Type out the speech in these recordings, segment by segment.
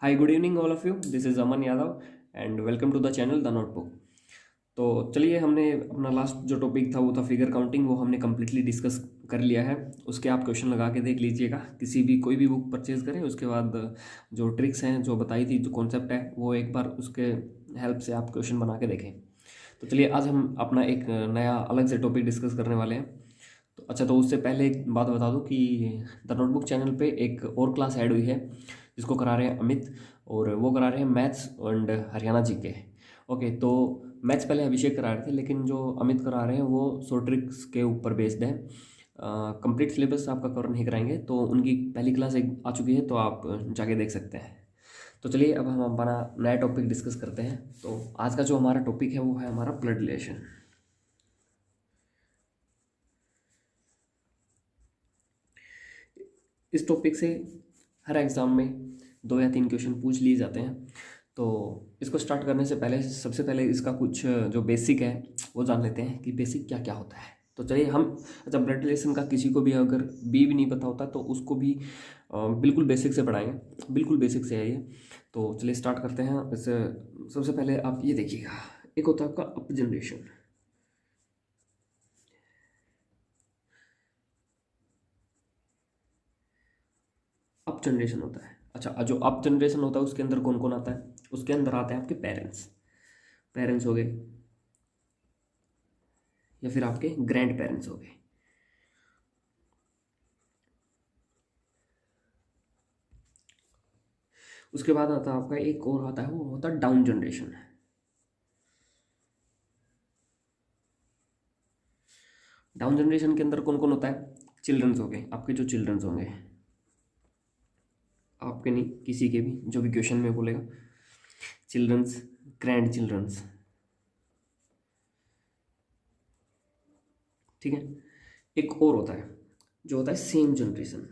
Hi good evening all of you, this is Aman Yadav and welcome to the channel the notebook. तो चलिए, हमने अपना last जो topic था वो था फिगर काउंटिंग, वो हमने कम्प्लीटली डिस्कस कर लिया है। उसके आप क्वेश्चन लगा के देख लीजिएगा, किसी भी कोई भी बुक परचेज करें उसके बाद जो ट्रिक्स हैं जो बताई थी, जो कॉन्सेप्ट है, वो एक बार उसके हेल्प से आप क्वेश्चन बना के देखें। तो चलिए, आज हम अपना एक नया अलग से टॉपिक डिस्कस करने वाले हैं। तो अच्छा, तो उससे पहले एक बात बता दूं कि द नोटबुक चैनल पे एक और क्लास ऐड हुई है जिसको करा रहे हैं अमित, और वो करा रहे हैं maths and Haryana GK. Okay, तो मैथ्स पहले अभिषेक करा रहे थे, लेकिन जो अमित करा रहे हैं वो शॉर्ट के ऊपर बेस्ड है। कंप्लीट सिलेबस आपका कवर नहीं कराएंगे, तो उनकी पहली क्लास एक आ चुकी है, तो आप जाके देख सकते हैं। तो चलिए, अब हम अपना नया टॉपिक डिस्कस करते हैं। तो आज का जो हमारा टॉपिक है वो है हमारा ब्लड रिलेशन। इस टॉपिक से हर एग्ज़ाम में 2 या 3 क्वेश्चन पूछ लिए जाते हैं। तो इसको स्टार्ट करने से पहले सबसे पहले इसका कुछ जो बेसिक है वो जान लेते हैं कि बेसिक क्या क्या होता है। तो चलिए हम, अच्छा, ब्लड रिलेशन का किसी को भी अगर भी नहीं पता होता तो उसको भी बिल्कुल बेसिक से पढ़ाएंगे, बिल्कुल बेसिक से है ये। तो चलिए स्टार्ट करते हैं। इससे सबसे पहले आप ये देखिएगा, एक होता है आपका अप जनरेशन। अप जनरेशन होता है। अच्छा, जो अप जनरेशन होता है उसके अंदर कौन कौन आता है? उसके अंदर आते हैं आपके पेरेंट्स, पेरेंट्स हो गए, या फिर आपके ग्रैंड पेरेंट्स हो गए। उसके बाद आता है आपका एक और आता है, वो होता है डाउन जनरेशन। डाउन जनरेशन के अंदर कौन कौन होता है? चिल्ड्रंस हो गए, आपके जो चिल्ड्रंस होंगे, आपके नहीं किसी के भी, जो भी क्वेश्चन में बोलेगा, चिल्ड्रंस, ग्रैंड चिल्ड्रंस। ठीक है। एक और होता है जो होता है सेम जनरेशन।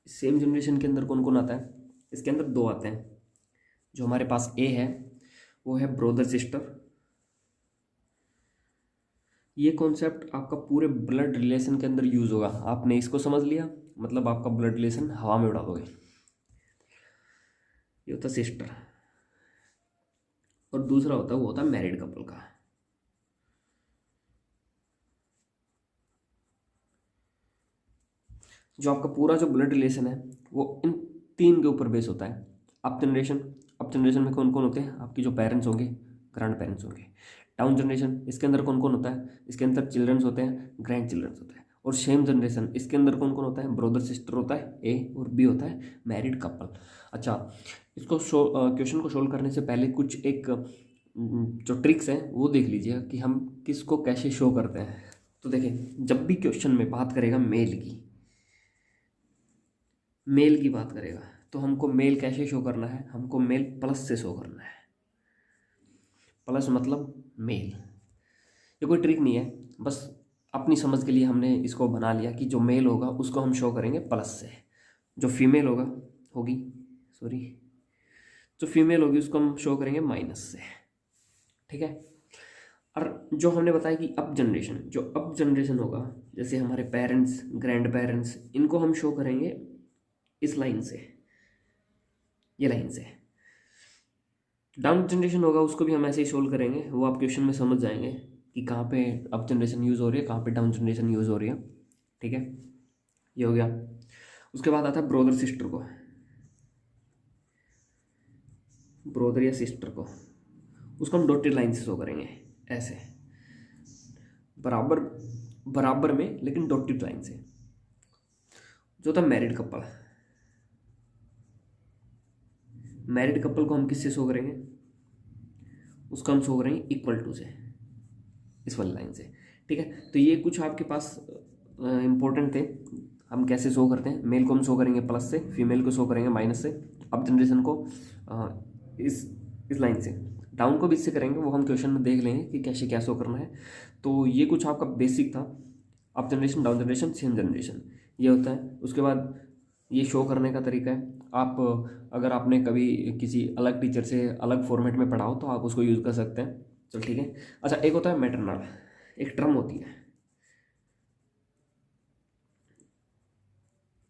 सेम जनरेशन के अंदर कौन कौन आता है? इसके अंदर दो आते हैं। जो हमारे पास ए है वो है ब्रदर सिस्टर। ये कॉन्सेप्ट आपका पूरे ब्लड रिलेशन के अंदर यूज होगा। आपने इसको समझ लिया, मतलब आपका ब्लड रिलेशन हवा में उड़ा दोगे। ये होता है सिस्टर। और दूसरा होता है, वो होता है मैरिड कपल का। जो आपका पूरा जो ब्लड रिलेशन है वो इन तीन के ऊपर बेस होता है। अप जनरेशन, अप जनरेशन में कौन कौन होते हैं? आपके जो पेरेंट्स होंगे, ग्रैंड पेरेंट्स होंगे। डाउन जनरेशन, इसके अंदर कौन कौन होता है? इसके अंदर चिल्ड्रंस होते हैं, ग्रैंड चिल्ड्रंस होते हैं। और सेम जनरेशन, इसके अंदर कौन कौन होता है? ब्रदर सिस्टर होता है ए, और बी होता है मैरिड कपल। अच्छा, इसको क्वेश्चन को सोल्व करने से पहले कुछ एक जो ट्रिक्स हैं वो देख लीजिए कि हम किसको कैसे शो करते हैं। तो देखिए, जब भी क्वेश्चन में बात करेगा मेल की, मेल की बात करेगा, तो हमको मेल कैसे शो करना है? हमको मेल प्लस से शो करना है। प्लस मतलब मेल। ये कोई ट्रिक नहीं है, बस अपनी समझ के लिए हमने इसको बना लिया कि जो मेल होगा उसको हम शो करेंगे प्लस से, जो फीमेल होगा होगी, सॉरी, जो फीमेल होगी उसको हम शो करेंगे माइनस से। ठीक है। और जो हमने बताया कि अप जनरेशन, जो अप जनरेशन होगा, जैसे हमारे पेरेंट्स, ग्रैंड पेरेंट्स, इनको हम शो करेंगे इस लाइन से, ये लाइन से। डाउन जनरेशन होगा उसको भी हम ऐसे ही सोल्व करेंगे, वो आप क्वेश्चन में समझ जाएंगे कि कहाँ पे अप जनरेशन यूज़ हो रही है, कहाँ पे डाउन जनरेशन यूज़ हो रही है। ठीक है, ये हो गया। उसके बाद आता है ब्रोदर सिस्टर को, ब्रोदर या सिस्टर को, उसको हम डॉटेड लाइन से शो करेंगे, ऐसे बराबर, बराबर में, लेकिन डॉटेड लाइन से। जो था मैरिड कपल, मैरिड कपल को हम किससे शो करेंगे? उसको हम शो करेंगे इक्वल टू से, इस वाली लाइन से। ठीक है। तो ये कुछ आपके पास इंपॉर्टेंट थे। हम कैसे शो करते हैं? मेल को हम शो करेंगे प्लस से, फीमेल को शो करेंगे माइनस से, अप जनरेशन को अ, इस इस लाइन से, डाउन को भी इससे करेंगे, वो हम क्वेश्चन में देख लेंगे कि कैसे क्या शो करना है। तो ये कुछ आपका बेसिक था। Up generation, down generation, same generation, ये होता है। उसके बाद ये शो करने का तरीका है, आप अगर आपने कभी किसी अलग टीचर से अलग फॉर्मेट में पढ़ा हो तो आप उसको यूज़ कर सकते हैं। चल ठीक है। अच्छा, एक होता है मैटरनल, एक टर्म होती है,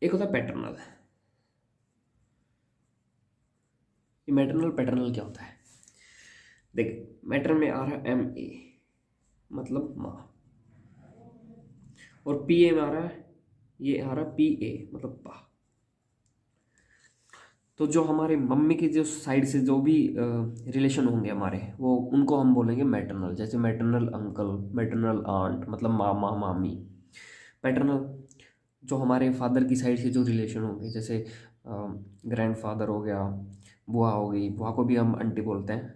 एक होता है पैटर्नल। ये मैटरनल पैटर्नल क्या होता है? देख, मैटर में आ रहा है MA मतलब माँ, और PA में आ रहा है, ये आ रहा है PA मतलब पा। तो जो हमारे मम्मी की जो साइड से जो भी रिलेशन होंगे हमारे, वो उनको हम बोलेंगे मैटरनल। जैसे मैटरनल अंकल, मैटरनल आंट मतलब मामा मामी। पैटर्नल जो हमारे फादर की साइड से जो रिलेशन होंगे, जैसे ग्रैंडफादर हो गया, बुआ हो गई, बुआ को भी हम आंटी बोलते हैं,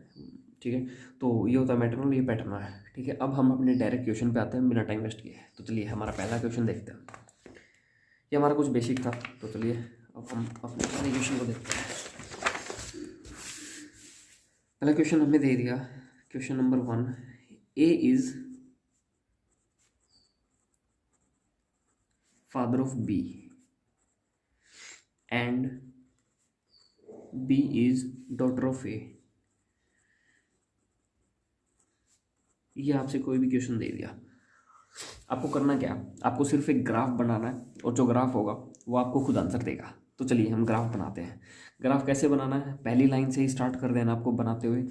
ठीक है। तो ये होता है मैटरनल, ये पैटर्नल है, ठीक है। अब हम अपने डायरेक्ट क्वेश्चन पे आते हैं बिना टाइम वेस्ट किए। तो चलिए हमारा पहला क्वेश्चन देखते हैं। ये हमारा कुछ बेसिक था, तो चलिए अब हम अपने पहले क्वेश्चन को देखते हैं। पहला क्वेश्चन हमें दे दिया, question number 1, A is father of B and B is daughter of A। ये आपसे कोई भी क्वेश्चन दे दिया, आपको करना क्या, आपको सिर्फ एक ग्राफ बनाना है, और जो ग्राफ होगा वो आपको खुद आंसर देगा। तो चलिए हम ग्राफ बनाते हैं। ग्राफ कैसे बनाना है, पहली लाइन से ही स्टार्ट कर देना आपको बनाते हुए,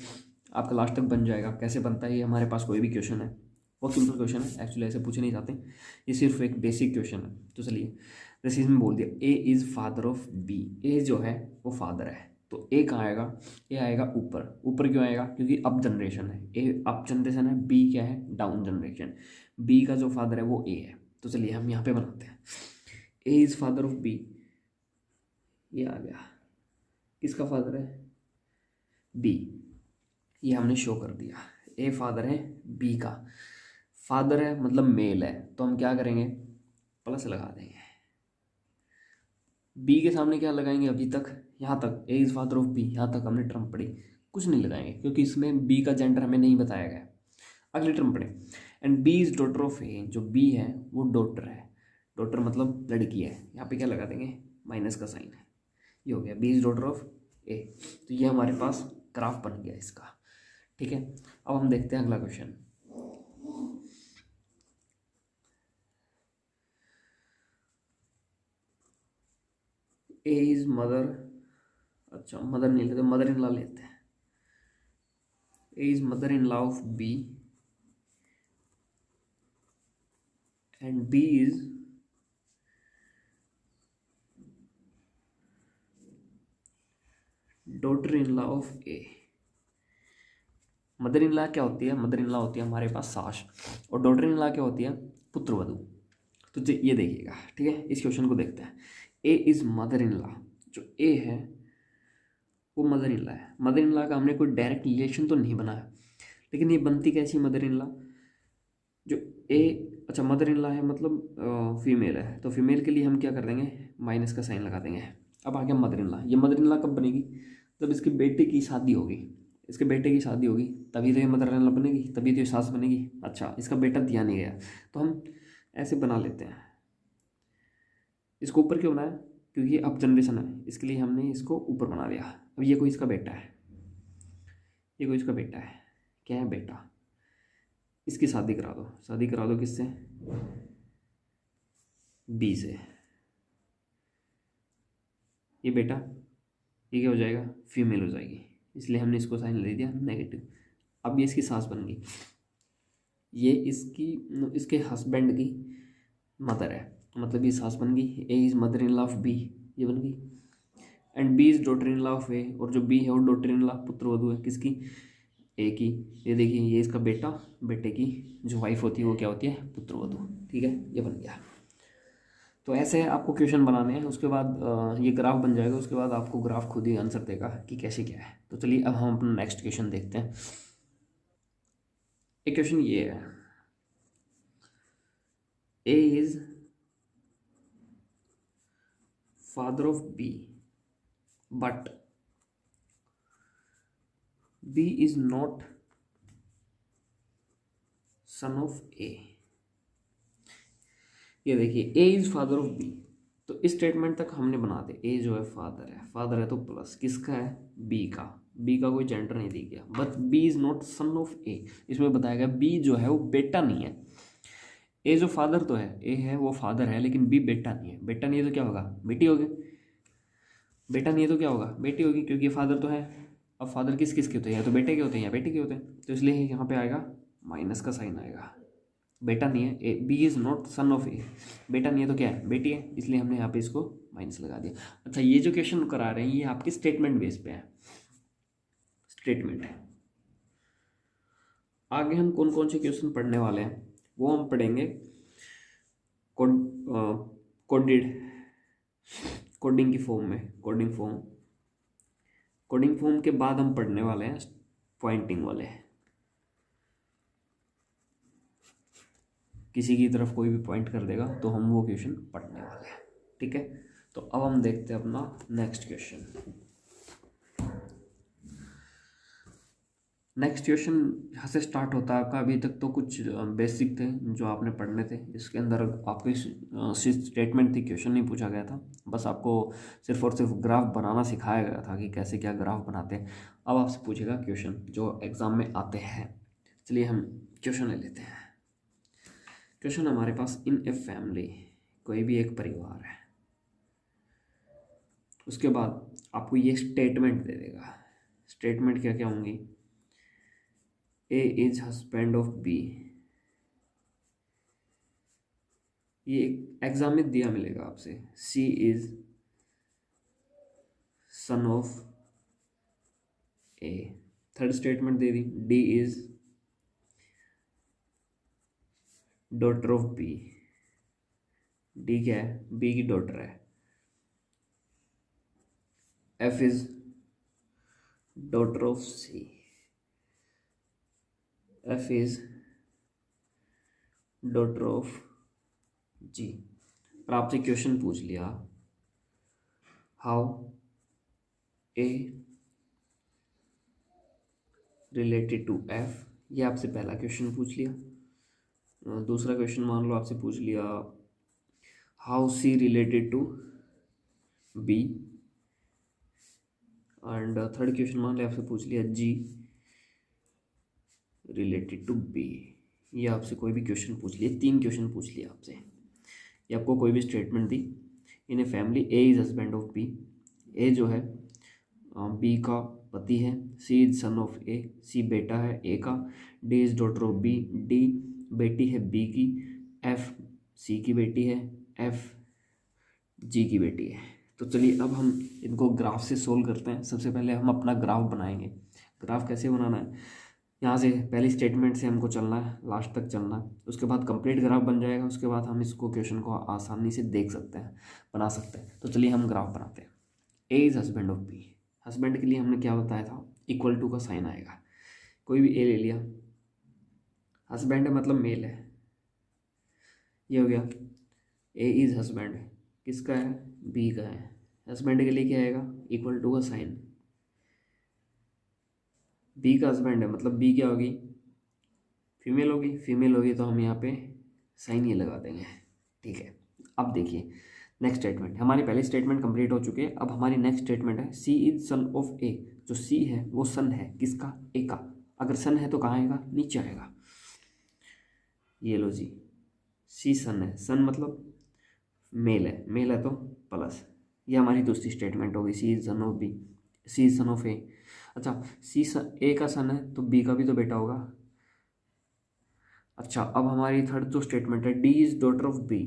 आपका लास्ट तक बन जाएगा। कैसे बनता है, ये हमारे पास कोई भी क्वेश्चन है, बहुत सिंपल क्वेश्चन है, एक्चुअली ऐसे पूछे नहीं जाते, ये सिर्फ एक बेसिक क्वेश्चन है। तो चलिए, जैसे इसमें बोल दिया A is father of B, A जो है वो फादर है, तो ए कहाँ आएगा, ए आएगा ऊपर। ऊपर क्यों आएगा, क्योंकि अप जनरेशन है, ए अप जनरेशन है, बी क्या है, डाउन जनरेशन। बी का जो फादर है वो ए है। तो चलिए हम यहाँ पे बनाते हैं, A is father of B, ये आ गया, किसका फादर है, बी, ये हमने शो कर दिया। ए फादर है बी का, फादर है मतलब मेल है, तो हम क्या करेंगे, प्लस लगा देंगे। बी के सामने क्या लगाएंगे, अभी तक यहाँ तक A is father of B, यहाँ तक हमने टर्म पढ़ी, कुछ नहीं लगाएंगे क्योंकि इसमें बी का जेंडर हमें नहीं बताया गया। अगली टर्म पढ़े, and B is daughter of A, जो बी है वो डॉटर है, डॉटर मतलब लड़की है, यहाँ पे क्या लगा देंगे, माइनस का साइन है, ये हो गया B is daughter of A. तो ये हमारे पास ग्राफ बन गया इसका, ठीक है। अब हम देखते हैं अगला क्वेश्चन। ए इज मदर, अच्छा मदर नहीं लेते, मदर इन लॉ लेते हैं। A is mother in law of B and B is daughter in law of A. Mother in law क्या होती है, मदर इन लॉ होती है हमारे पास सास, और डॉटर इन लॉ क्या होती है, पुत्रवधू। तो ये देखिएगा, ठीक है, इस क्वेश्चन को देखते हैं। A is mother in law, जो ए है वो मदर इन लॉ है। मदर इन लॉ का हमने कोई डायरेक्ट रिलेशन तो नहीं बनाया, लेकिन ये बनती कैसी मदर इन लॉ, जो ए, अच्छा मदर इन लॉ है मतलब फीमेल है, तो फीमेल के लिए हम क्या कर देंगे, माइनस का साइन लगा देंगे। अब आ गया मदर इन लॉ, ये मदर इन लॉ कब बनेगी, जब इसके बेटे की शादी होगी, इसके बेटे की शादी होगी तभी तो ये मदर इन लॉ बनेगी, तभी तो ये सास बनेगी। अच्छा इसका बेटा दिया नहीं गया, तो हम ऐसे बना लेते हैं। इसको ऊपर क्यों बनाया, क्योंकि अब जनरेशन है, इसके लिए हमने इसको ऊपर बना लिया। अब ये कोई इसका बेटा है, ये कोई इसका बेटा है, क्या है बेटा, इसकी शादी करा दो, शादी करा दो किससे, बी से। ये बेटा, ये क्या हो जाएगा, फीमेल हो जाएगी, इसलिए हमने इसको साइन दे दिया नेगेटिव। अब ये इसकी सास बन गई, ये इसकी इसके हस्बैंड की मदर है, मतलब ये सास बन गई। A is mother in law of B, ये बन गई, and B is daughter in law of A, और जो बी है वो डॉटर इन लॉ पुत्रवधू है किसकी, ए की। ये देखिए ये इसका बेटा, बेटे की जो वाइफ होती है वो क्या होती है, पुत्रवधू, ठीक है, ये बन गया। तो ऐसे आपको क्वेश्चन बनाने हैं, उसके बाद ये ग्राफ बन जाएगा, उसके बाद आपको ग्राफ खुद ही आंसर देगा कि कैसे क्या है। तो चलिए अब हम अपना नेक्स्ट क्वेश्चन देखते हैं। एक क्वेश्चन ये है, A is father of B but B is not son of A. ये देखिए A is father of B, तो इस स्टेटमेंट तक हमने बना दे, ए जो है फादर है तो प्लस किसका है, बी का, बी का कोई जेंडर नहीं दी गया, but B is not son of A, इसमें बताया गया बी जो है वो बेटा नहीं है। ए जो फादर तो है, ए है वो फादर है, लेकिन बी बेटा नहीं है। बेटा नहीं है तो क्या होगा, बेटी होगी। बेटा नहीं है तो क्या होगा, बेटी होगी, क्योंकि ये फादर तो है। अब फादर किस किस के होते हैं, या तो बेटे के होते हैं या बेटी के होते हैं, तो इसलिए यहाँ पे आएगा माइनस का साइन आएगा। बेटा नहीं है, A B is not son of A, बेटा नहीं है तो क्या है, बेटी है, इसलिए हमने यहाँ पे इसको माइनस लगा दिया। अच्छा, ये जो क्वेश्चन करा रहे हैं ये आपके स्टेटमेंट बेस पे है, स्टेटमेंट है। आगे हम कौन कौन से क्वेश्चन पढ़ने वाले हैं वो हम पढ़ेंगे कोडेड, कोडिंग की फॉर्म में, कोडिंग फॉर्म के बाद हम पढ़ने वाले हैं पॉइंटिंग वाले। किसी की तरफ कोई भी पॉइंट कर देगा तो हम वो क्वेश्चन पढ़ने वाले हैं, ठीक है। तो अब हम देखते हैं अपना नेक्स्ट क्वेश्चन। नेक्स्ट क्वेश्चन यहाँ से स्टार्ट होता है आपका। अभी तक तो कुछ बेसिक थे जो आपने पढ़ने थे, इसके अंदर आपको स्टेटमेंट थी, क्वेश्चन नहीं पूछा गया था, बस आपको सिर्फ और सिर्फ ग्राफ बनाना सिखाया गया था कि कैसे क्या ग्राफ बनाते हैं। अब आपसे पूछेगा क्वेश्चन जो एग्ज़ाम में आते हैं, चलिए हम क्वेश्चन ले लेते हैं। क्वेश्चन हमारे पास, इन ए फैमिली, कोई भी एक परिवार है, उसके बाद आपको ये स्टेटमेंट दे देगा। स्टेटमेंट क्या क्या होंगी, A is husband of B, ये एग्जाम में दिया मिलेगा आपसे। C is son of A, third statement दे दी, D is daughter of B, D क्या है, बी की डॉटर है। F is daughter of C, F is daughter of G. और आपसे क्वेश्चन पूछ लिया, how A related to F, ये आपसे पहला क्वेश्चन पूछ लिया। दूसरा क्वेश्चन मान लो आपसे पूछ लिया, how C related to B, and third question मान लिया आपसे पूछ लिया जी रिलेटेड टू बी। ये आपसे कोई भी क्वेश्चन पूछ लिया, 3 क्वेश्चन पूछ लिया आपसे। ये आपको कोई भी स्टेटमेंट दी, in a family A is husband of B, A जो है बी का पति है, सी इज सन ऑफ ए, सी बेटा है ए का, D is daughter of B, D बेटी है बी की, एफ सी की बेटी है, एफ जी की बेटी है। तो चलिए अब हम इनको ग्राफ से सोल्व करते हैं। सबसे पहले हम अपना ग्राफ बनाएंगे। ग्राफ कैसे बनाना है, यहाँ से पहली स्टेटमेंट से हमको चलना है, लास्ट तक चलना है, उसके बाद कंप्लीट ग्राफ बन जाएगा। उसके बाद हम इसको क्वेश्चन को आसानी से देख सकते हैं, बना सकते हैं। तो चलिए हम ग्राफ बनाते हैं। A is husband of B, husband के लिए हमने क्या बताया था, इक्वल टू का साइन आएगा। कोई भी ए ले लिया, हस्बैंड है मतलब मेल है, ये हो गया। ए इज़ हस्बैंड किसका है, बी का है। हस्बैंड के लिए क्या आएगा, इक्वल टू का साइन। बी का हस्बैंड है मतलब बी क्या होगी, फीमेल होगी। फीमेल होगी तो हम यहाँ पे साइन ये लगा देंगे, ठीक है। अब देखिए नेक्स्ट स्टेटमेंट, हमारी पहली स्टेटमेंट कंप्लीट हो चुकी है। अब हमारी नेक्स्ट स्टेटमेंट है, सी इज सन ऑफ ए, जो सी है वो सन है किसका, ए का। अगर सन है तो कहाँ आएगा, नीचे आएगा। ये लो जी, सी सन है, सन मतलब मेल है, मेल है तो प्लस। ये हमारी दूसरी स्टेटमेंट होगी, C is son of B, C is son of A. अच्छा, सी ए का सन है तो बी का भी तो बेटा होगा। अच्छा, अब हमारी थर्ड जो स्टेटमेंट है, D is daughter of B,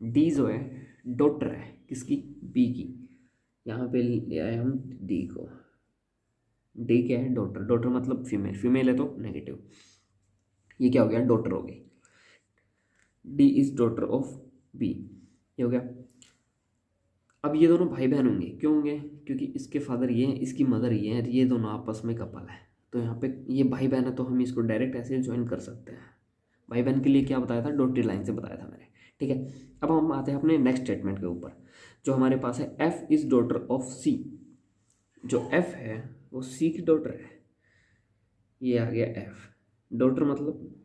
D जो है डॉटर है किसकी, बी की। यहाँ पे ले आए हम डी को, डी क्या है, डॉटर। डॉटर मतलब फीमेल, फीमेल है तो नेगेटिव, ये क्या हो गया, डॉटर हो गई। D is daughter of B, ये हो गया। अब ये दोनों भाई बहन होंगे, क्यों होंगे, क्योंकि इसके फादर ये हैं, इसकी मदर ये है, ये दोनों आपस में कपल है। तो यहाँ पे ये भाई बहन है तो हम इसको डायरेक्ट ऐसे ज्वाइन कर सकते हैं। भाई बहन के लिए क्या बताया था, डॉटेड लाइन से बताया था मैंने, ठीक है। अब हम आते हैं अपने नेक्स्ट स्टेटमेंट के ऊपर, जो हमारे पास है, F is daughter of C. जो एफ है वो सी की डॉटर है, ये आ गया एफ। डॉटर मतलब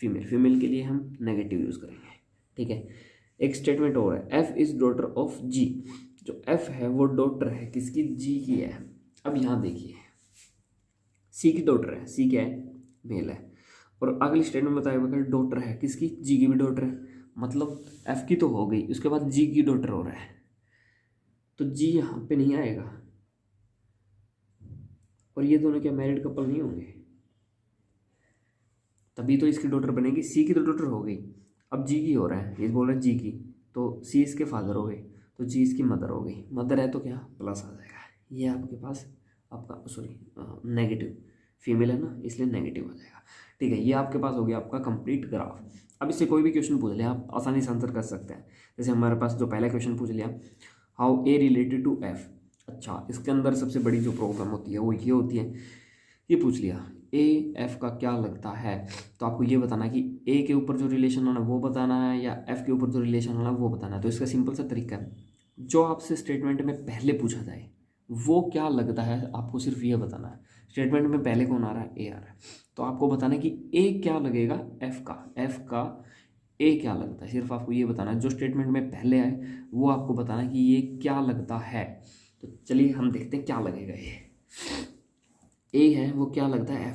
फीमेल, फीमेल के लिए हम नेगेटिव यूज़ करेंगे, ठीक है। एक स्टेटमेंट और है, एफ इज डॉटर ऑफ जी। जो एफ है वो डॉटर है किसकी, जी की है। अब यहाँ देखिए, सी की डॉटर है, सी क्या है, मेल है, और अगली स्टेटमेंट बताया हुआ डॉटर है किसकी, जी की भी डॉटर है, मतलब एफ की तो हो गई, उसके बाद जी की डॉटर हो रहा है, तो जी यहाँ पे नहीं आएगा। और ये दोनों क्या मैरिड कपल नहीं होंगे, तभी तो इसकी डॉटर बनेगी। सी की तो डॉटर हो गई, अब जी की हो रहा है, ये बोल रहा है जी की, तो सी इसके फादर हो गए, तो जी इसकी मदर हो गई। मदर है तो क्या प्लस आ जाएगा, ये आपके पास आपका सॉरी नेगेटिव, फीमेल है ना इसलिए नेगेटिव आ जाएगा। ठीक है, ये आपके पास हो गया आपका कंप्लीट ग्राफ। अब इससे कोई भी क्वेश्चन पूछ लिया आप आसानी से आंसर कर सकते हैं। जैसे हमारे पास जो पहला क्वेश्चन पूछ लिया, how A related to F. अच्छा, इसके अंदर सबसे बड़ी जो प्रॉब्लम होती है वो ये होती है, ये पूछ लिया ए एफ का क्या लगता है, तो आपको ये बताना है कि ए के ऊपर जो रिलेशन आना वो बताना है या एफ के ऊपर जो रिलेशन आना वो बताना है। तो इसका सिंपल सा तरीका है, जो आपसे स्टेटमेंट में पहले पूछा जाए वो क्या लगता है आपको सिर्फ ये बताना है। स्टेटमेंट में पहले कौन आ रहा है, ए आ रहा है, तो आपको बताना है कि ए क्या लगेगा एफ का ए क्या लगता है, सिर्फ आपको ये बताना है। जो स्टेटमेंट में पहले आए वो आपको बताना है कि ये क्या लगता है। तो चलिए हम देखते हैं क्या लगेगा। ये ए है वो क्या लगता है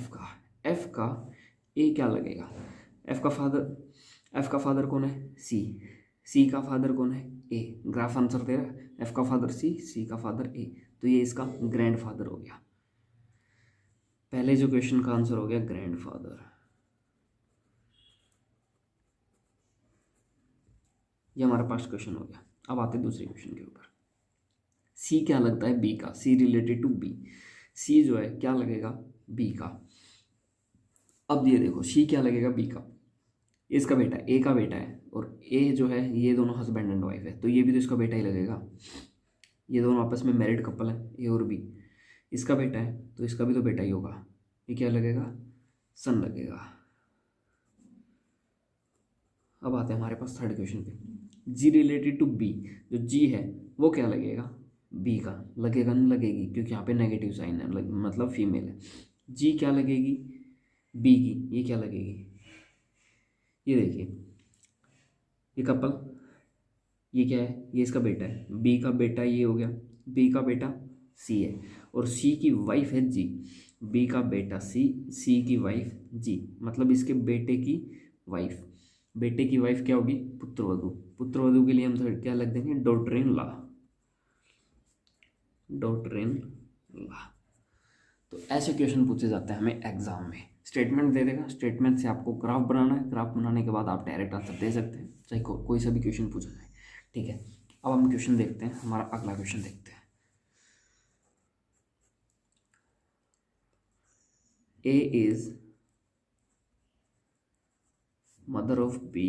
एफ का ए क्या लगेगा। एफ का फादर कौन है, सी का फादर कौन है, ए। ग्राफ आंसर दे रहा है, एफ का फादर सी का फादर ए, तो ये इसका ग्रैंड फादर हो गया। पहले जो क्वेश्चन का आंसर हो गया ग्रैंड फादर। ये हमारा फर्स्ट क्वेश्चन हो गया। अब आते दूसरे क्वेश्चन के ऊपर, सी क्या लगता है बी का, सी रिलेटेड टू बी, सी जो है क्या लगेगा बी का। अब ये देखो सी क्या लगेगा बी का, इसका बेटा ए का बेटा है, और ए जो है ये दोनों हस्बैंड एंड वाइफ है, तो ये भी तो इसका बेटा ही लगेगा। ये दोनों आपस में मैरिड कपल है ए और बी, इसका बेटा है तो इसका भी तो बेटा ही होगा, ये क्या लगेगा सन लगेगा। अब आते हैं हमारे पास थर्ड क्वेश्चन पे, जी रिलेटेड टू बी, जो जी है वो क्या लगेगा बी का, लगेगा नहीं लगेगी क्योंकि यहाँ पे नेगेटिव साइन है, मतलब फीमेल है। जी क्या लगेगी बी की, ये क्या लगेगी, ये देखिए ये कपल, ये क्या है ये इसका बेटा है, बी का बेटा ये हो गया, बी का बेटा सी है, और सी की वाइफ है जी। बी का बेटा सी की वाइफ जी, मतलब इसके बेटे की वाइफ। बेटे की वाइफ क्या होगी पुत्रवधु, पुत्रवधु के लिए हम थोड़ा क्या लग देंगे daughter in law, daughter in law. तो ऐसे क्वेश्चन पूछे जाते हैं हमें एग्जाम में। स्टेटमेंट दे देगा, स्टेटमेंट से आपको ग्राफ बनाना है, ग्राफ बनाने के बाद आप डायरेक्ट आंसर दे सकते हैं, चाहे कोई सा भी क्वेश्चन पूछा जाए। ठीक है, अब हम क्वेश्चन देखते हैं, हमारा अगला क्वेश्चन देखते हैं। A is mother of B,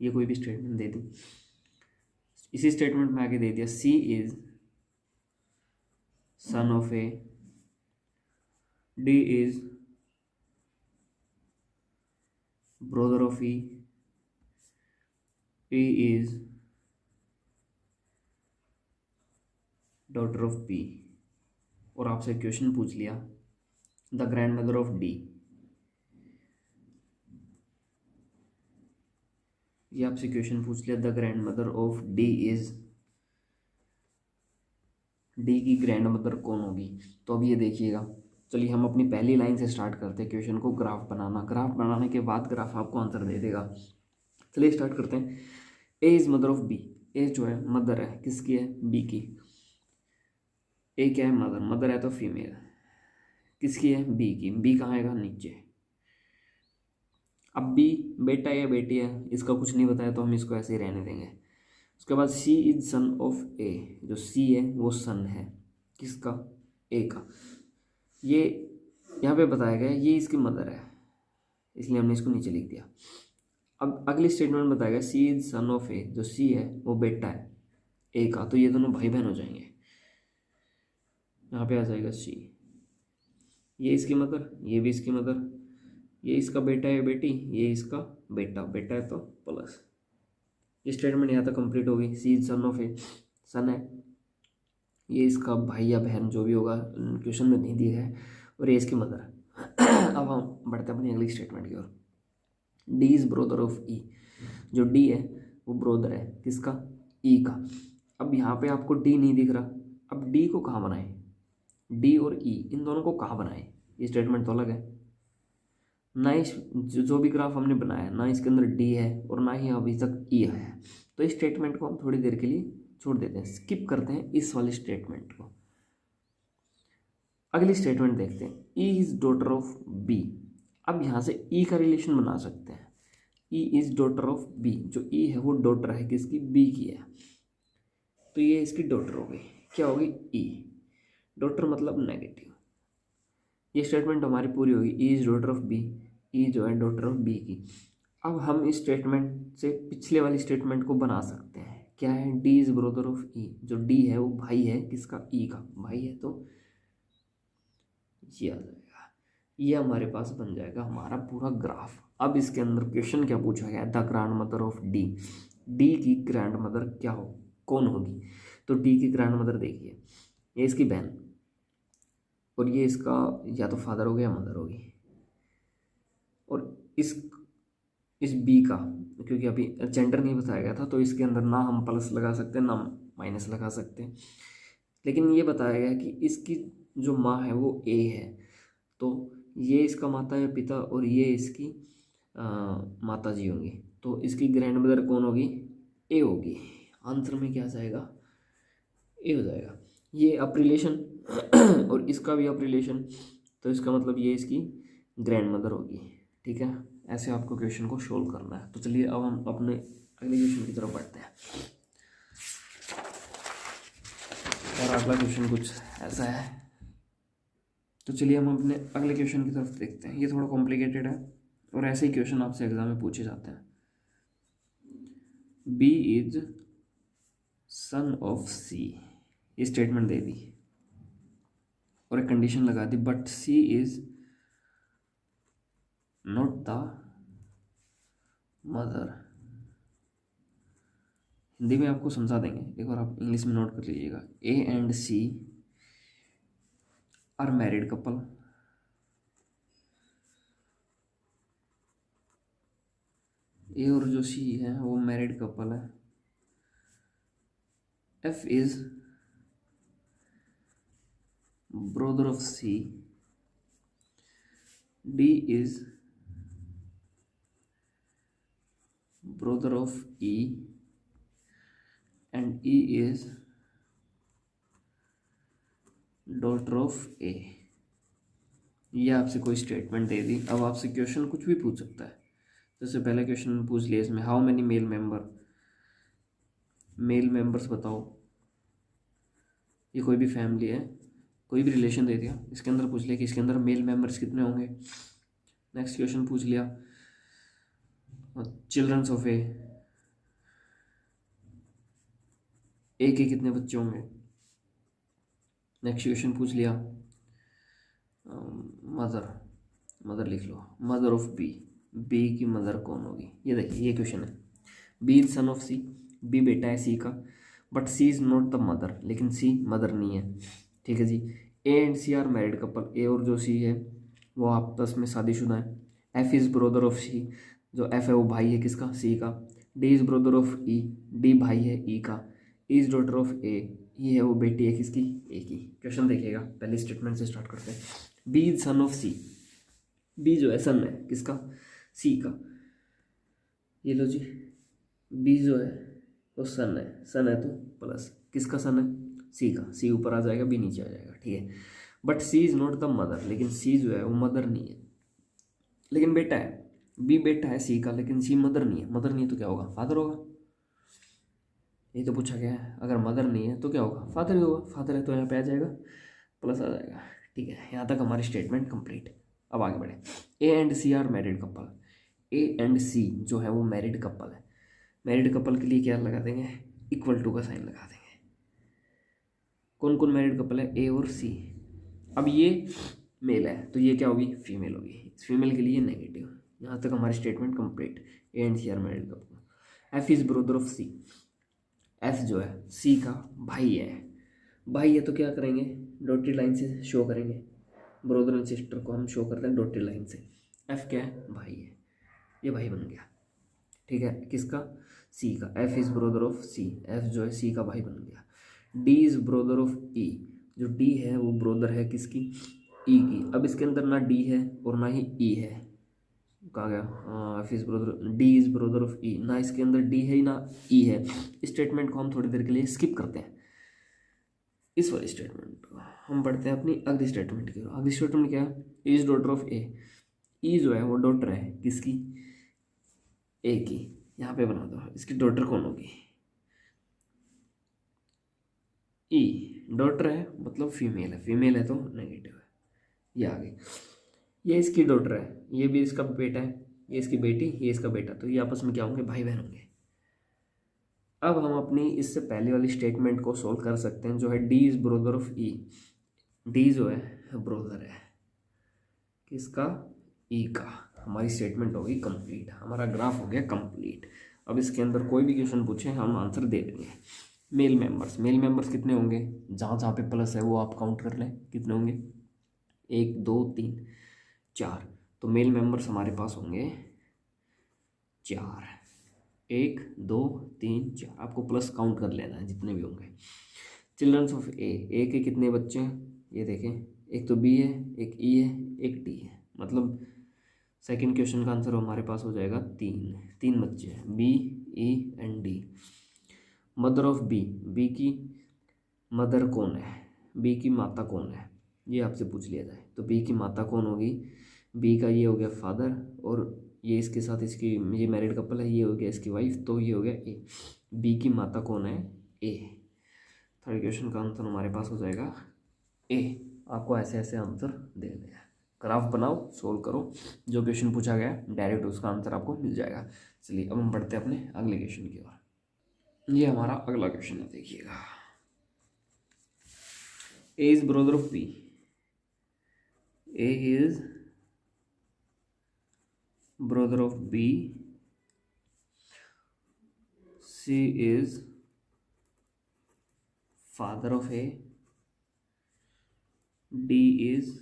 ये कोई भी स्टेटमेंट दे दी, इसी स्टेटमेंट में आगे दे दिया C is son of A, D is brother of E, E is daughter of B, और आपसे क्वेश्चन पूछ लिया the grandmother of D, ये आपसे क्वेश्चन पूछ लिया the grandmother of D is, D की ग्रैंड मदर कौन होगी। तो अब ये देखिएगा, चलिए हम अपनी पहली लाइन से स्टार्ट करते हैं क्वेश्चन को ग्राफ बनाना, ग्राफ बनाने के बाद ग्राफ आपको आंसर दे देगा। चलिए स्टार्ट करते हैं। A is mother of B, A जो है मदर है किसकी है बी की, ए क्या है मदर, मदर है तो फीमेल, किसकी है बी की, बी कहाँ आएगा नीचे। अब बी बेटा या बेटी है, इसका कुछ नहीं बताया तो हम इसको ऐसे ही रहने देंगे। उसके बाद सी इज सन ऑफ ए, जो सी है वो सन है किसका ए का, ये यहाँ पे बताया गया ये इसकी मदर है इसलिए हमने इसको नीचे लिख दिया। अब अगली स्टेटमेंट बताया गया सी इज सन ऑफ ए, जो सी है वो बेटा है ए का, तो ये दोनों भाई बहन हो जाएंगे। यहाँ पे आ जाएगा सी, ये इसकी मदर, ये भी इसकी मदर, ये इसका बेटा है बेटी, ये इसका बेटा, बेटा है तो प्लस। ये स्टेटमेंट यहाँ तक कंप्लीट होगी। सी इज सन ऑफ ए, सन है, ये इसका भाई या बहन जो भी होगा, क्वेश्चन में नहीं दिया है, और ये इसकी मदर है। अब हम बढ़ते हैं अपनी अगली स्टेटमेंट की ओर। D is brother of E, जो डी है वो ब्रोदर है किसका ई का। अब यहाँ पे आपको डी नहीं दिख रहा, अब डी को कहाँ बनाए, डी और ई इन दोनों को कहाँ बनाए, ये स्टेटमेंट तो अलग है ना इस जो भी ग्राफ हमने बनाया ना इसके अंदर डी है और ना ही अभी तक ई है, तो इस स्टेटमेंट को हम थोड़ी देर के लिए छोड़ देते हैं, स्किप करते हैं इस वाले स्टेटमेंट को। अगली स्टेटमेंट देखते हैं, E is daughter of B. अब यहाँ से ई का रिलेशन बना सकते हैं, E is daughter of B, जो ई है वो डॉटर है किसकी, बी की है, तो ये इसकी डॉटर हो गई, क्या होगी, ई। डॉटर मतलब नेगेटिव। ये स्टेटमेंट हमारी पूरी होगी, E is daughter of B, E जो है डॉटर ऑफ बी की। अब हम इस स्टेटमेंट से पिछले वाली स्टेटमेंट को बना सकते हैं, क्या है, D is brother of E, जो डी है वो भाई है किसका, ई का भाई है, तो ये आ जाएगा, ये हमारे पास बन जाएगा हमारा पूरा ग्राफ। अब इसके अंदर क्वेश्चन क्या पूछा गया, the grandmother of D, D की ग्रैंड मदर क्या हो, कौन होगी, तो डी की ग्रैंड मदर देखिए, ये इसकी बहन और ये इसका या तो फादर हो गया या मदर होगी, और इस बी का, क्योंकि अभी जेंडर नहीं बताया गया था तो इसके अंदर ना हम प्लस लगा सकते ना माइनस लगा सकते, लेकिन ये बताया गया कि इसकी जो माँ है वो ए है, तो ये इसका माता या पिता और ये इसकी माता जी होंगी, तो इसकी ग्रैंड मदर कौन होगी, ए होगी। आंसर में क्या आ जाएगा, ए हो जाएगा। ये अप रिलेशन और इसका भी अप रिलेशन, तो इसका मतलब ये इसकी ग्रैंड मदर होगी, ठीक है। ऐसे आपको क्वेश्चन को सोल्व करना है। तो चलिए अब हम अपने अगले क्वेश्चन की तरफ बढ़ते हैं, और अगला क्वेश्चन कुछ ऐसा है, तो चलिए हम अपने अगले क्वेश्चन की तरफ देखते हैं। ये थोड़ा कॉम्प्लिकेटेड है और ऐसे ही क्वेश्चन आपसे एग्जाम में पूछे जाते हैं। B is son of C, ये स्टेटमेंट दे दी और एक कंडीशन लगा दी, but C is not the mother. Hindi में आपको समझा देंगे, एक बार आप इंग्लिश में नोट कर लीजिएगा। A and C are married couple, A और जो सी है वो मैरिड कपल है। F is brother of C, D is brother of E, and E is daughter of A. ये आपसे कोई स्टेटमेंट दे दी। अब आपसे क्वेश्चन कुछ भी पूछ सकता है, जैसे पहले क्वेश्चन पूछ लिया इसमें, हाउ मेनी मेल मेंबर्स बताओ। ये कोई भी फैमिली है, कोई भी रिलेशन दे दिया, इसके अंदर पूछ लिया कि इसके अंदर मेल मेंबर्स कितने होंगे। नेक्स्ट क्वेश्चन पूछ लिया चिल्ड्रंस ऑफ ए के कितने बच्चे होंगे। नेक्स्ट क्वेश्चन पूछ लिया मदर लिख लो, मदर ऑफ बी की मदर कौन होगी। ये देखिए ये क्वेश्चन है, B is son of C, B बेटा है सी का, but C is not the mother, लेकिन सी मदर नहीं है, ठीक है जी। A and C are married couple, A और जो सी है वो आपस में शादीशुदा है। F is brother of C, जो एफ है वो भाई है किसका, सी का। D is brother of E, D भाई है ई का। E is daughter of A, ये है वो बेटी है किसकी, ए की। क्वेश्चन देखिएगा, पहले स्टेटमेंट से स्टार्ट करते हैं। B is son of C, B जो है सन है किसका, सी का। ये लो जी, बी जो है वो सन है तो प्लस किसका सन है, सी का। सी ऊपर आ जाएगा, बी नीचे आ जाएगा, ठीक है। But C is not the mother, लेकिन सी जो है वो मदर नहीं है, लेकिन बेटा है। बी बेटा है सी का, लेकिन सी मदर नहीं है। मदर नहीं है तो क्या होगा, फादर होगा। ये तो पूछा गया है, अगर मदर नहीं है तो क्या होगा, फादर ही होगा। फादर है तो यहाँ पे आ जाएगा, प्लस आ जाएगा, ठीक है। यहाँ तक हमारी स्टेटमेंट कंप्लीट। अब आगे बढ़े। A and C are married couple, A and C जो है वो मैरिड कपल है। मैरिड कपल के लिए क्या लगा देंगे, इक्वल टू का साइन लगा देंगे। कौन कौन मैरिड कपल है, ए और सी। अब ये मेल है तो ये क्या होगी, फीमेल होगी। फीमेल के लिए नेगेटिव। यहाँ तक हमारी statement complete. A and C are married couple. F is brother of C, F जो है सी का भाई है। भाई है तो क्या करेंगे, डॉटेड लाइन से शो करेंगे। ब्रदर एंड सिस्टर को हम शो करते हैं डॉटेड लाइन से। एफ क्या है, भाई है, ये भाई बन गया, ठीक है, किसका, सी का। F is brother of C, F जो है सी का भाई बन गया। D is brother of E, जो डी है वो ब्रदर है किसकी, ई की। अब इसके अंदर ना डी है और ना ही ई है, कहा गया F is brother, D is brother of E, ना इसके अंदर डी है ना ई है। इस स्टेटमेंट को हम थोड़ी देर के लिए स्किप करते हैं। इस वाले स्टेटमेंट को हम पढ़ते हैं अपनी अगली स्टेटमेंट की। अगली स्टेटमेंट क्या है, इज डॉटर ऑफ ए। ई जो है वो डॉटर है किसकी, ए की। यहाँ पे बना दो, इसकी डॉटर कौन होगी, ई। डॉटर है मतलब फीमेल है, फीमेल है तो नेगेटिव है, ये आ गई। ये इसकी डॉटर है, ये भी इसका बेटा है, ये इसकी बेटी, ये इसका बेटा, तो ये आपस में क्या होंगे, भाई बहन होंगे। अब हम अपनी इससे पहले वाली स्टेटमेंट को सोल्व कर सकते हैं, जो है D is brother of E. D जो है ब्रदर है किसका, ई का। हमारी स्टेटमेंट होगी कंप्लीट, हमारा ग्राफ हो गया कंप्लीट। अब इसके अंदर कोई भी क्वेश्चन पूछे हम आंसर दे देंगे। मेल मेंबर्स, मेल मेंबर्स कितने होंगे, जहाँ जहाँ पे प्लस है वो आप काउंट कर लें, कितने होंगे, 1 2 3 4। तो मेल मेंबर्स हमारे पास होंगे 4, 1 2 3 4। आपको प्लस काउंट कर लेना है जितने भी होंगे। चिल्ड्रंस ऑफ ए के कितने बच्चे हैं, ये देखें, एक तो बी है, एक ई है, एक डी है। मतलब सेकंड क्वेश्चन का आंसर हमारे पास हो जाएगा 3 बच्चे हैं, B E and D. Mother of B, B की मदर कौन है, बी की माता कौन है, ये आपसे पूछ लिया जाए तो बी की माता कौन होगी, बी का ये हो गया फादर, और ये इसके साथ इसकी, ये मैरिड कपल है, ये हो गया इसकी वाइफ, तो ये हो गया ए। बी की माता कौन है, ए। थर्ड क्वेश्चन का आंसर हमारे पास हो जाएगा ए। आपको ऐसे ऐसे आंसर देने हैं, ग्राफ बनाओ, सोल्व करो, जो क्वेश्चन पूछा गया डायरेक्ट उसका आंसर आपको मिल जाएगा। चलिए अब हम बढ़ते हैं अपने अगले क्वेश्चन की ओर। ये हमारा अगला क्वेश्चन है, देखिएगा। A is brother of B, A is brother of B, C is father of A, D is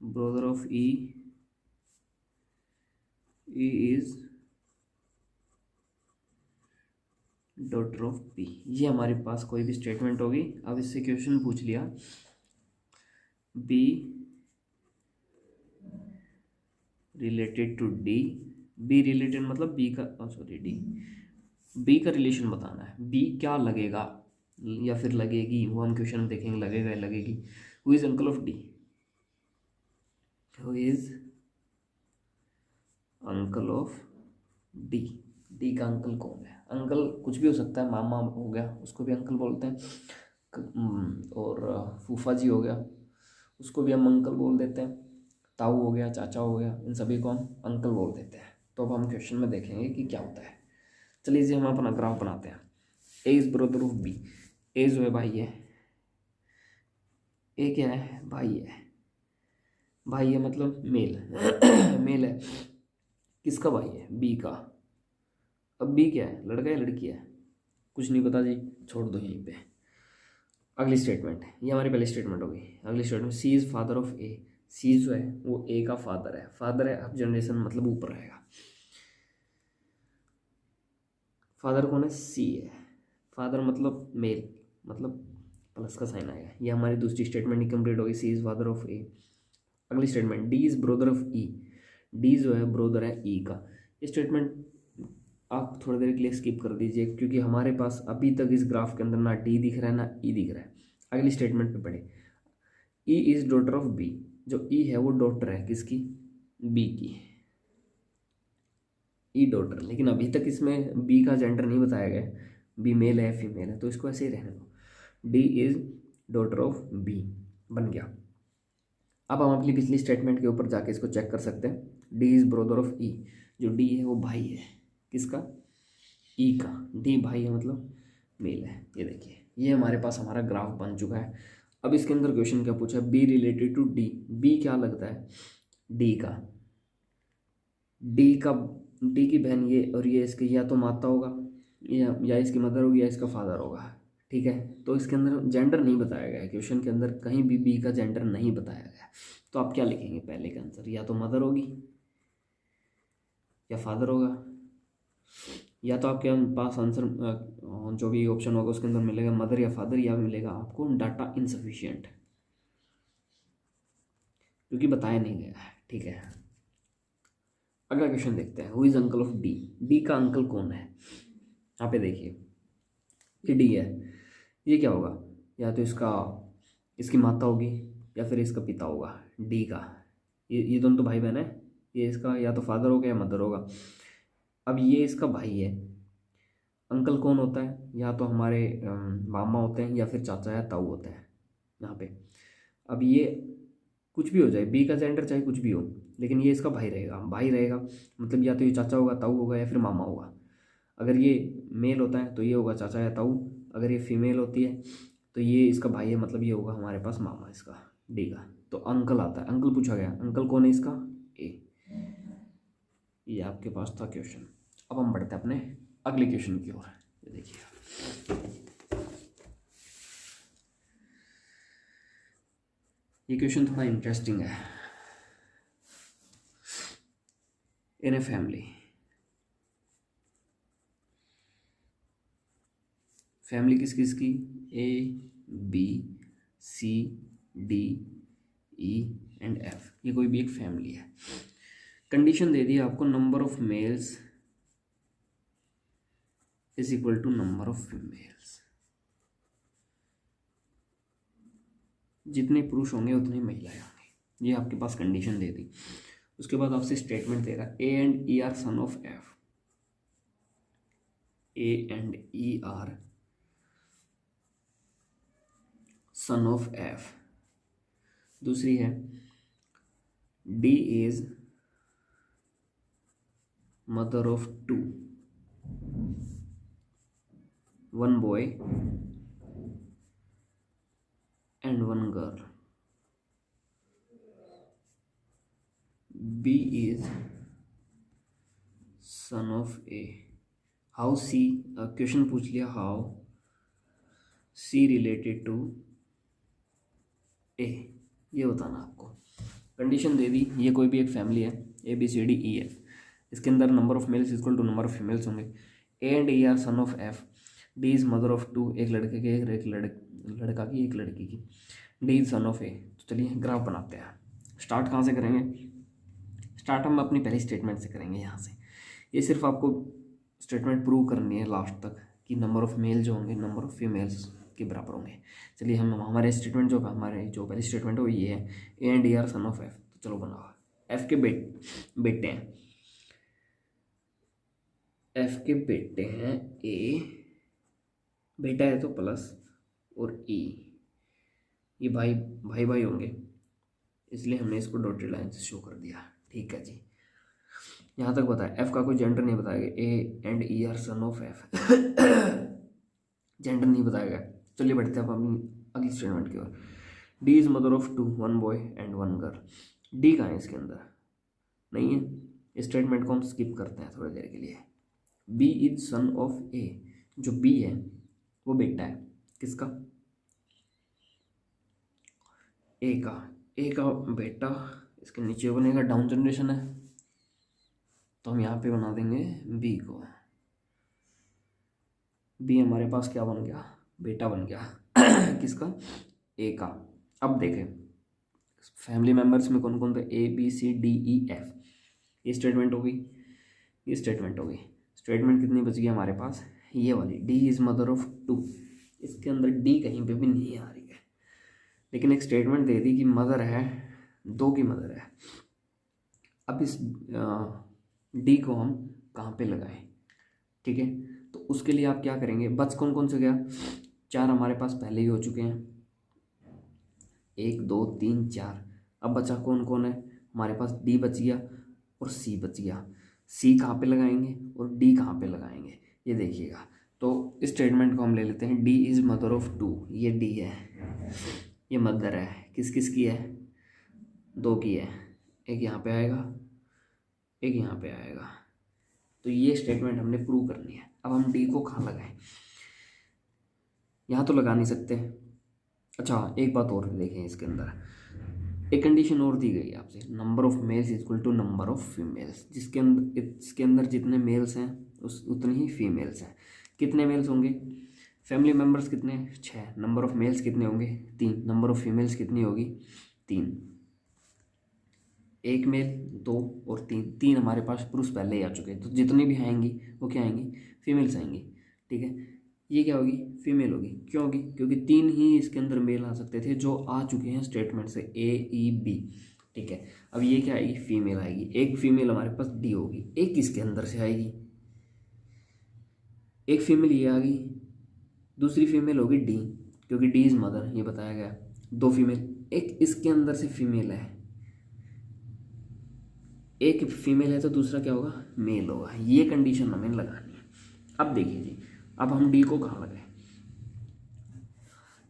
brother of E, E is daughter of P। ये हमारे पास कोई भी स्टेटमेंट होगी। अब इससे क्वेश्चन पूछ लिया B related to D, B related मतलब B का, सॉरी D, B का रिलेशन बताना है, B क्या लगेगा या फिर लगेगी, वो हम क्वेश्चन देखेंगे, लगेगा या लगेगी। Who is uncle of D, who is uncle of D, D का अंकल कौन है। अंकल कुछ भी हो सकता है, मामा हो गया उसको भी अंकल बोलते हैं, और फूफा जी हो गया उसको भी हम अंकल बोल देते हैं, ताऊ हो गया, चाचा हो गया, इन सभी को हम अंकल बोल देते हैं। तो अब हम क्वेश्चन में देखेंगे कि क्या होता है। चलिए इसे हम अपना ग्राफ बनाते हैं। A is brother of B, A जो है भाई है, ए क्या है, भाई है, भाई है मतलब मेल मेल है, किसका भाई है, बी का। अब बी क्या है, लड़का या लड़की है, कुछ नहीं पता जी, छोड़ दो यहीं पे। अगली स्टेटमेंट, ये हमारी पहली स्टेटमेंट होगी। अगली statement, C is father of A, C जो है वो ए का फादर है, फादर है, अब जनरेशन मतलब ऊपर रहेगा। फादर कौन है, सी है, फादर मतलब मेल, मतलब प्लस का साइन आएगा। ये हमारी दूसरी स्टेटमेंट कंप्लीट होगी, सी इज फादर ऑफ ए। अगली statement, D is brother of E, D जो है ब्रदर है ई का। ये स्टेटमेंट आप थोड़ी देर के लिए स्किप कर दीजिए, क्योंकि हमारे पास अभी तक इस ग्राफ के अंदर ना डी दिख रहा है ना ई दिख रहा है। अगली स्टेटमेंट पे पढ़े, E is daughter of B, जो ई है वो डॉटर है किसकी, बी की, ई डॉटर। लेकिन अभी तक इसमें बी का जेंडर नहीं बताया गया, बी मेल है फीमेल है, तो इसको ऐसे ही रहने दो। D is daughter of B बन गया। अब हम अपनी पिछली स्टेटमेंट के ऊपर जाके इसको चेक कर सकते हैं। D is brother of E, जो डी है वो भाई है किसका, ई का। डी भाई है मतलब मेल है। ये देखिए, ये हमारे पास हमारा ग्राफ बन चुका है। अब इसके अंदर क्वेश्चन क्या पूछा, B related to D, B क्या लगता है, डी का, डी की बहन ये, और ये इसकी या तो माता होगा या इसकी मदर होगी या इसका फादर होगा, ठीक है। तो इसके अंदर जेंडर नहीं बताया गया है, क्वेश्चन के अंदर कहीं भी बी का जेंडर नहीं बताया गया। तो आप क्या लिखेंगे, पहले का आंसर या तो मदर होगी या फादर होगा, या तो आपके पास आंसर जो भी ऑप्शन होगा उसके अंदर मिलेगा मदर या फादर, या मिलेगा आपको डाटा इनसफिशिएंट। क्योंकि बताया नहीं गया है। ठीक है, अगला क्वेश्चन देखते हैं। Who is uncle of D? D का अंकल कौन है? यहाँ पे देखिए, ये डी है, ये क्या होगा? या तो इसकी माता होगी या फिर इसका पिता होगा, डी का। ये दोनों तो भाई बहन है। ये इसका या तो फादर होगा या मदर होगा। अब ये इसका भाई है। अंकल कौन होता है? या तो हमारे मामा होते हैं या फिर चाचा या ताऊ होते हैं यहाँ पे। अब ये कुछ भी हो जाए, बी का जेंडर चाहे कुछ भी हो, लेकिन ये इसका भाई रहेगा। भाई रहेगा मतलब या तो ये चाचा होगा, ताऊ होगा या फिर मामा होगा। अगर ये मेल होता है तो ये होगा चाचा या ताऊ। अगर ये फीमेल होती है तो ये इसका भाई है, मतलब ये होगा हमारे पास मामा इसका, डी का। तो अंकल आता है, अंकल पूछा गया, अंकल कौन है इसका? ए। ये आपके पास था क्वेश्चन। अब हम बढ़ते हैं अपने अगले क्वेश्चन की ओर। ये देखिए, ये क्वेश्चन थोड़ा इंटरेस्टिंग है। इन ए फैमिली, फैमिली किस किस की? A B C D E and F. ये कोई भी एक फैमिली है। कंडीशन दे दी आपको, number of males is equal to number of females. जितने पुरुष होंगे उतनी महिलाएं होंगी। ये आपके पास कंडीशन दे दी। उसके बाद आपसे स्टेटमेंट दे रहा है, A and E are son of F. A and E are son of F. दूसरी है, D is mother of two, one boy and one girl. B is son of A. How C, question पूछ लिया, how C related to A, ये बताना आपको। Condition दे दी, ये कोई भी एक फैमिली है, A B C D E F. इसके अंदर number of males equal to number of females होंगे। A and E are son of F. D is mother of two, एक लड़के के एक लड़का की एक लड़की की। D is son of A. तो चलिए ग्राफ बनाते हैं। स्टार्ट कहाँ से करेंगे? स्टार्ट हम अपनी पहली स्टेटमेंट से करेंगे। यहाँ से ये सिर्फ आपको स्टेटमेंट प्रूव करनी है लास्ट तक कि नंबर ऑफ मेल जो होंगे नंबर ऑफ फीमेल्स के बराबर होंगे। चलिए हम हमारे स्टेटमेंट हमारे जो पहली स्टेटमेंट है वो ये है, A and E are son of F. तो चलो बनाओ। एफ के बेटे हैं, एफ के बेटे हैं, ए बेटा है तो प्लस और ई, ये भाई भाई भाई होंगे, इसलिए हमने इसको डॉटेड लाइन से शो कर दिया। ठीक है जी, यहाँ तक बताया। एफ का कोई जेंडर नहीं बताया गया, ए and E are son of F, gender नहीं बताया गया। चलिए बढ़ते हैं अब अपनी अगली स्टेटमेंट की ओर। D is mother of two, one boy and one girl. D कहाँ है इसके अंदर? नहीं है, इस स्टेटमेंट को हम स्किप करते हैं थोड़ी देर के लिए। B is son of A, जो बी है वो बेटा है किसका? ए का। ए का बेटा, इसके नीचे बनेगा, डाउन जनरेशन है तो हम यहाँ पे बना देंगे बी को। बी हमारे पास क्या बन गया? बेटा बन गया किसका? ए का। अब देखें फैमिली मेंबर्स में कौन कौन थे? A B C D E F. ये स्टेटमेंट हो गई, ये स्टेटमेंट हो गई। स्टेटमेंट कितनी बच गई हमारे पास? ये वाली, D is mother of two. इसके अंदर डी कहीं पे भी नहीं आ रही है, लेकिन एक स्टेटमेंट दे दी कि मदर है, दो की मदर है। अब इस डी को हम कहाँ पे लगाएं? ठीक है, तो उसके लिए आप क्या करेंगे? बच कौन कौन से गया? चार हमारे पास पहले ही हो चुके हैं, 1 2 3 4। अब बचा कौन कौन है हमारे पास? डी बच गया और सी बच गया। सी कहाँ पे लगाएंगे और डी कहाँ पे लगाएंगे ये देखिएगा। तो इस स्टेटमेंट को हम ले लेते हैं, D is mother of two. ये डी है, ये मदर है, किस किस की है? दो की है। एक यहाँ पे आएगा, एक यहाँ पे आएगा। तो ये स्टेटमेंट हमने प्रूव करनी है। अब हम डी को कहाँ लगाएं? यहाँ तो लगा नहीं सकते। अच्छा एक बात और देखें, इसके अंदर एक कंडीशन और दी गई है आपसे, number of males equal to number of females. इसके अंदर जितने मेल्स हैं उतनी ही फीमेल्स हैं। कितने मेल्स होंगे? फैमिली मेम्बर्स कितने? 6। नंबर ऑफ मेल्स कितने होंगे? 3। नंबर ऑफ फीमेल्स कितनी होगी? 3। एक मेल, दो और तीन, तीन हमारे पास पुरुष पहले ही आ चुके हैं, तो जितनी भी आएंगी वो क्या आएंगी, फीमेल्स आएंगी। ठीक है, ये क्या होगी, फीमेल होगी। क्यों होगी, क्योंकि तीन ही इसके अंदर मेल आ सकते थे जो आ चुके हैं स्टेटमेंट से, ए ई बी। ठीक है, अब ये क्या आएगी, फीमेल आएगी। एक फीमेल हमारे पास डी होगी, एक इसके अंदर से आएगी, एक फीमेल ये आ गई, दूसरी फीमेल होगी डी, क्योंकि डी इज मदर, ये बताया गया। दो फीमेल, एक इसके अंदर से फीमेल है, एक फीमेल है तो दूसरा क्या होगा, मेल होगा। ये कंडीशन हमें लगानी है। अब देखिए जी, अब हम डी को कहाँ लगाएं,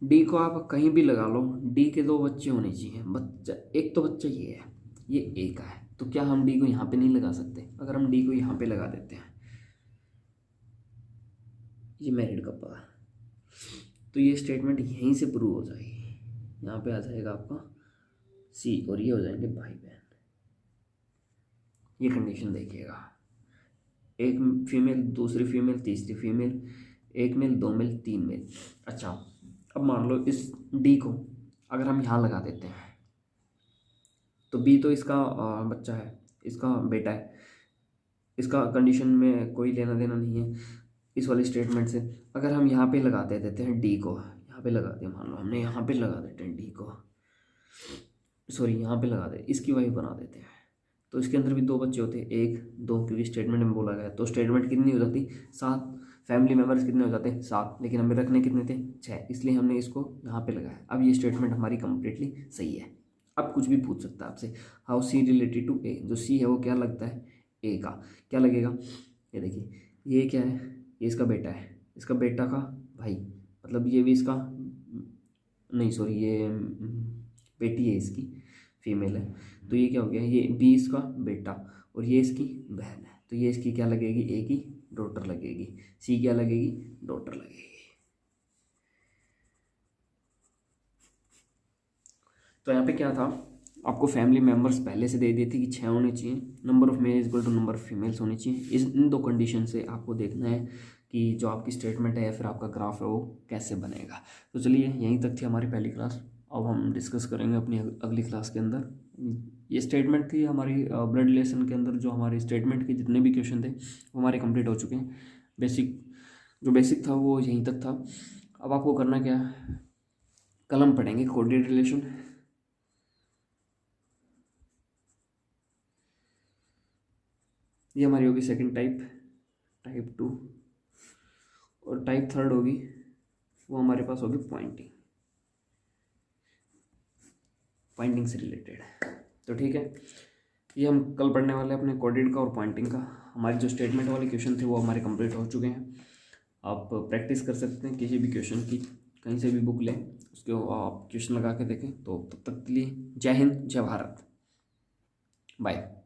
डी को आप कहीं भी लगा लो, डी के दो बच्चे होने चाहिए। बच्चा, एक तो बच्चा ये है, ये ए का है, तो क्या हम डी को यहाँ पे नहीं लगा सकते? अगर हम डी को यहाँ पे लगा देते हैं, ये मैरिड कपल है, तो ये स्टेटमेंट यहीं से प्रूव हो जाएगी। यहाँ पे आ जाएगा आपका सी, और ये हो जाएंगे भाई बहन। ये कंडीशन देखिएगा, एक फीमेल, दूसरी फीमेल, तीसरी फीमेल, एक मेल, दो मेल, तीन मेल। अच्छा, अब मान लो इस डी को अगर हम यहाँ लगा देते हैं, तो बी तो इसका बच्चा है, इसका बेटा है, इसका कंडीशन में कोई लेना देना नहीं है इस वाले स्टेटमेंट से। अगर हम यहाँ पे लगा देते हैं डी को, यहाँ पे लगा दें, मान लो हमने यहाँ पे लगा देते हैं डी को, सॉरी यहाँ पे लगा दे, इसकी वाइफ बना देते हैं, तो इसके अंदर भी दो बच्चे होते हैं, एक दो, क्योंकि स्टेटमेंट में बोला गया। तो स्टेटमेंट कितनी हो जाती, 7। फैमिली मेम्बर्स कितने हो जाते हैं, 7, लेकिन हमें रखने कितने थे, 6, इसलिए हमने इसको यहाँ पे लगाया। अब ये स्टेटमेंट हमारी कंप्लीटली सही है। अब कुछ भी पूछ सकता है आपसे, हाउ सी रिलेटेड टू ए, जो सी है वो क्या लगता है, ए का, क्या लगेगा, ये देखिए, ये क्या है, ये इसका बेटा है, इसका बेटा का भाई, मतलब ये भी इसका, नहीं सॉरी, ये बेटी है इसकी, फीमेल है, तो ये क्या हो गया, ये बी इसका बेटा और ये इसकी बहन है, तो ये इसकी क्या लगेगी, ए की डॉटर लगेगी। सी क्या लगेगी, डॉटर लगेगी। तो यहाँ पे क्या था, आपको फैमिली मेम्बर्स पहले से दे दिए थे कि 6 होने चाहिए, number of male equal to number of females होनी चाहिए। इन दो कंडीशन से आपको देखना है कि जो आपकी स्टेटमेंट है या फिर आपका ग्राफ है वो कैसे बनेगा। तो चलिए, यहीं तक थी हमारी पहली क्लास। अब हम डिस्कस करेंगे अपनी अगली क्लास के अंदर। ये स्टेटमेंट थी हमारी ब्लड रिलेशन के अंदर, जो हमारे स्टेटमेंट के जितने भी क्वेश्चन थे वो हमारे कंप्लीट हो चुके हैं। जो बेसिक था वो यहीं तक था। अब आपको करना क्या है, कल हम पढ़ेंगे कोऑर्डिनेट रिलेशन। ये हमारी होगी सेकंड टाइप 2, और टाइप 3 होगी, वो हमारे पास होगी पॉइंटिंग से रिलेटेड। तो ठीक है, ये हम कल पढ़ने वाले अपने कोऑर्डिनेट का और पॉइंटिंग का। हमारी जो स्टेटमेंट वाले क्वेश्चन थे वो हमारे कंप्लीट हो चुके हैं। आप प्रैक्टिस कर सकते हैं किसी भी क्वेश्चन की, कहीं से भी बुक लें, उसके आप क्वेश्चन लगा के देखें। तो तब तक के लिए जय हिंद, जय भारत, बाय।